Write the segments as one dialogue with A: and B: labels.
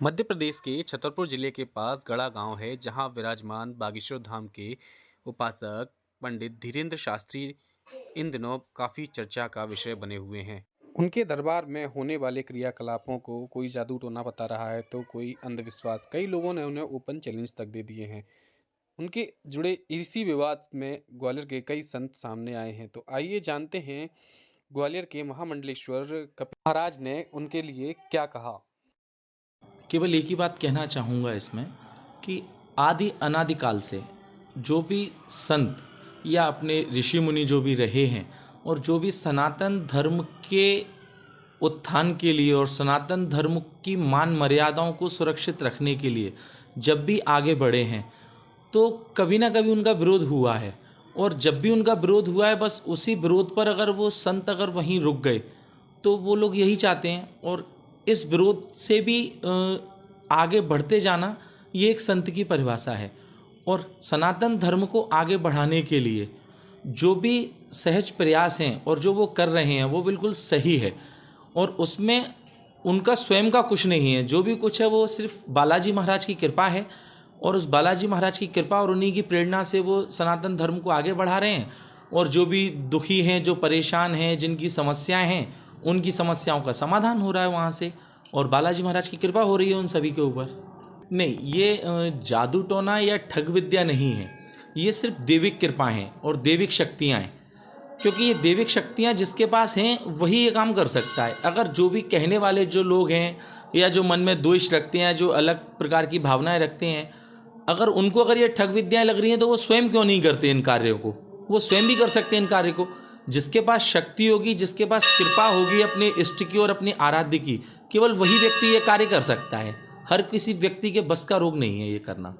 A: मध्य प्रदेश के छतरपुर जिले के पास गढ़ा गांव है, जहां विराजमान बागेश्वर धाम के उपासक पंडित धीरेन्द्र शास्त्री इन दिनों काफी चर्चा का विषय बने हुए हैं। उनके दरबार में होने वाले क्रियाकलापों को कोई जादू टोना बता रहा है तो कोई अंधविश्वास। कई लोगों ने उन्हें ओपन चैलेंज तक दे दिए हैं। उनके जुड़े इसी विवाद में ग्वालियर के कई संत सामने आए हैं। तो आइए जानते हैं ग्वालियर के महामंडलेश्वर कपिल महाराज ने उनके लिए क्या कहा।
B: केवल एक ही बात कहना चाहूँगा इसमें कि आदि अनादिकाल से जो भी संत या अपने ऋषि मुनि जो भी रहे हैं और जो भी सनातन धर्म के उत्थान के लिए और सनातन धर्म की मान मर्यादाओं को सुरक्षित रखने के लिए जब भी आगे बढ़े हैं तो कभी ना कभी उनका विरोध हुआ है। और जब भी उनका विरोध हुआ है, बस उसी विरोध पर अगर वो संत अगर वहीं रुक गए तो वो लोग यही चाहते हैं। और इस विरोध से भी आगे बढ़ते जाना, ये एक संत की परिभाषा है। और सनातन धर्म को आगे बढ़ाने के लिए जो भी सहज प्रयास हैं और जो वो कर रहे हैं वो बिल्कुल सही है। और उसमें उनका स्वयं का कुछ नहीं है, जो भी कुछ है वो सिर्फ बालाजी महाराज की कृपा है। और उस बालाजी महाराज की कृपा और उन्हीं की प्रेरणा से वो सनातन धर्म को आगे बढ़ा रहे हैं। और जो भी दुखी हैं, जो परेशान हैं, जिनकी समस्याएं हैं, उनकी समस्याओं का समाधान हो रहा है वहाँ से। और बालाजी महाराज की कृपा हो रही है उन सभी के ऊपर। नहीं, ये जादू टोना या ठग विद्या नहीं है, ये सिर्फ दैविक कृपा हैं और दैविक शक्तियाँ हैं। क्योंकि ये दैविक शक्तियाँ जिसके पास हैं वही ये काम कर सकता है। अगर जो भी कहने वाले जो लोग हैं या जो मन में द्वेष रखते हैं, जो अलग प्रकार की भावनाएं रखते हैं, अगर उनको अगर ये ठग विद्याएं लग रही हैं तो वो स्वयं क्यों नहीं करते इन कार्यों को। वो स्वयं भी कर सकते हैं इन कार्य को। जिसके पास शक्ति होगी, जिसके पास कृपा होगी अपने इष्ट की और अपने आराध्य की, केवल वही व्यक्ति ये कार्य कर सकता है। हर किसी व्यक्ति के बस का रोग नहीं है ये करना।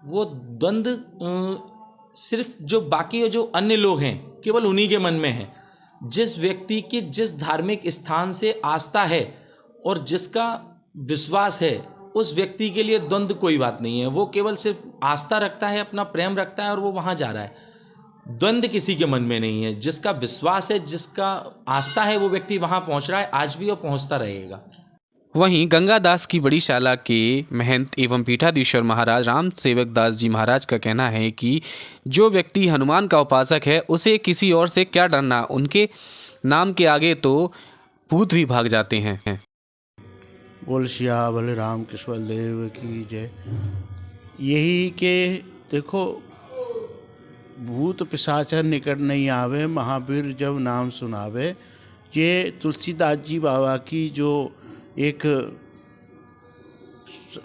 B: वो द्वंद्व सिर्फ जो बाकी जो अन्य लोग हैं केवल उन्हीं के मन में है। जिस व्यक्ति की जिस धार्मिक स्थान से आस्था है और जिसका विश्वास है, उस व्यक्ति के लिए द्वंद्व कोई बात नहीं है। वो केवल सिर्फ आस्था रखता है, अपना प्रेम रखता है और वो वहाँ जा रहा है। द्वंद्व किसी के मन में नहीं है। जिसका विश्वास है, जिसका आस्था है, वो व्यक्ति वहाँ पहुँच रहा है, आज भी वो पहुँचता रहेगा।
A: वहीं गंगादास की बड़ी शाला के महंत एवं पीठाधीश्वर महाराज राम सेवक दास जी महाराज का कहना है कि जो व्यक्ति हनुमान का उपासक है उसे किसी और से क्या डरना, उनके नाम के आगे तो भूत भी भाग जाते हैं।
C: बोल सिया बलराम कृष्ण देव की जय। यही के देखो, भूत पिशाचर निकट नहीं आवे, महावीर जब नाम सुनावे। ये तुलसीदास जी बाबा की जो एक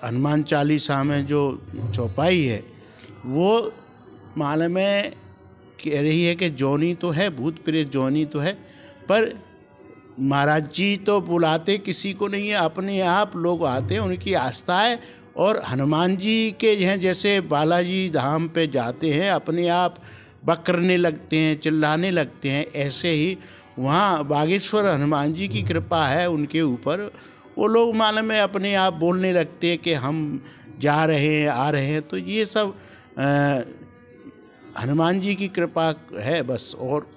C: हनुमान चालीसा में जो चौपाई है, वो माल में कह रही है कि जोनी तो है, भूत प्रेत जोनी तो है, पर महाराज जी तो बुलाते किसी को नहीं है, अपने आप लोग आते हैं, उनकी आस्था है। और हनुमान जी के हैं जैसे बालाजी धाम पे जाते हैं, अपने आप बकरने लगते हैं, चिल्लाने लगते हैं, ऐसे ही वहाँ बागेश्वर हनुमान जी की कृपा है उनके ऊपर। वो लोग मालूम में अपने आप बोलने लगते हैं कि हम जा रहे हैं, आ रहे हैं। तो ये सब हनुमान जी की कृपा है बस, और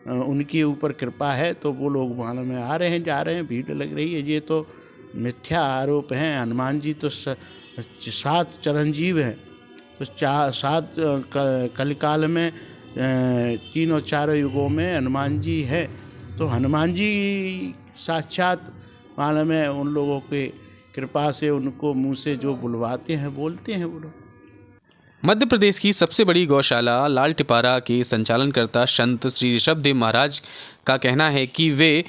C: उनके ऊपर कृपा है तो वो लोग मालूम में आ रहे हैं, जा रहे हैं, भीड़ लग रही है। ये तो मिथ्या आरोप हैं। हनुमान जी तो 7 चिरंजीव हैं। तो 7 कलिकाल में 3 और 4 युगों में हनुमान जी है। तो हनुमान जी साक्षात मालूम है, उन लोगों के कृपा से उनको मुंह से जो बुलवाते हैं बोलते हैं वो लोग।
A: मध्य प्रदेश की सबसे बड़ी गौशाला लाल टिपारा के संचालनकर्ता संत श्री ऋषभदेव महाराज का कहना है कि वे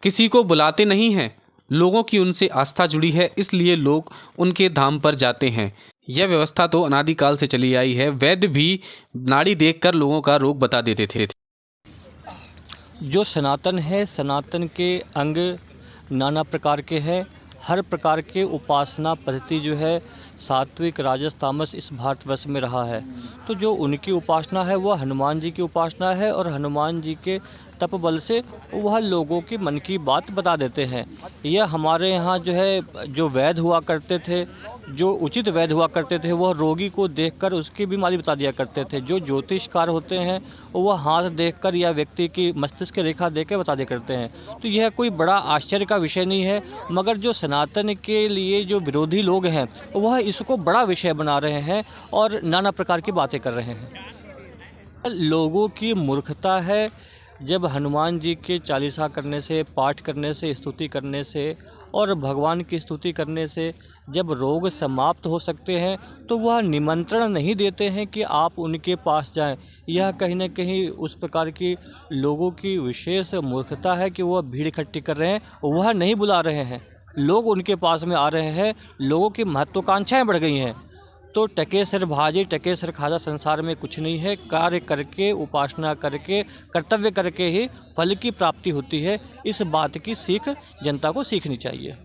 A: किसी को बुलाते नहीं हैं, लोगों की उनसे आस्था जुड़ी है, इसलिए लोग उनके धाम पर जाते हैं। यह व्यवस्था तो अनादिकाल से चली आई है। वैद्य भी नाड़ी देखकर लोगों का रोग बता देते थे।
D: जो सनातन है, सनातन के अंग नाना प्रकार के हैं। हर प्रकार के उपासना पद्धति जो है सात्विक, राजस, तामस इस भारतवर्ष में रहा है। तो जो उनकी उपासना है वह हनुमान जी की उपासना है। और हनुमान जी के तप बल से वह लोगों की मन की बात बता देते हैं। यह हमारे यहाँ जो है जो वैद्य हुआ करते थे जो उचित वैद्य हुआ करते थे वह रोगी को देखकर उसकी बीमारी बता दिया करते थे। जो ज्योतिषकार होते हैं वह हाथ देखकर या व्यक्ति की मस्तिष्क रेखा देख कर बता दिया करते हैं। तो यह कोई बड़ा आश्चर्य का विषय नहीं है, मगर जो सनातन के लिए जो विरोधी लोग हैं वह इसको बड़ा विषय बना रहे हैं और नाना प्रकार की बातें कर रहे हैं। लोगों की मूर्खता है। जब हनुमान जी के चालीसा करने से, पाठ करने से, स्तुति करने से और भगवान की स्तुति करने से जब रोग समाप्त हो सकते हैं तो वह निमंत्रण नहीं देते हैं कि आप उनके पास जाएं। यह कहीं न कहीं उस प्रकार की लोगों की विशेष मूर्खता है कि वह भीड़ इकट्ठी कर रहे हैं, वह नहीं बुला रहे हैं, लोग उनके पास में आ रहे हैं। लोगों की महत्वाकांक्षाएं बढ़ गई हैं। तो टके सिर भाजे टके सिर खाजा संसार में कुछ नहीं है। कार्य करके, उपासना करके, कर्तव्य करके ही फल की प्राप्ति होती है। इस बात की सीख जनता को सीखनी चाहिए।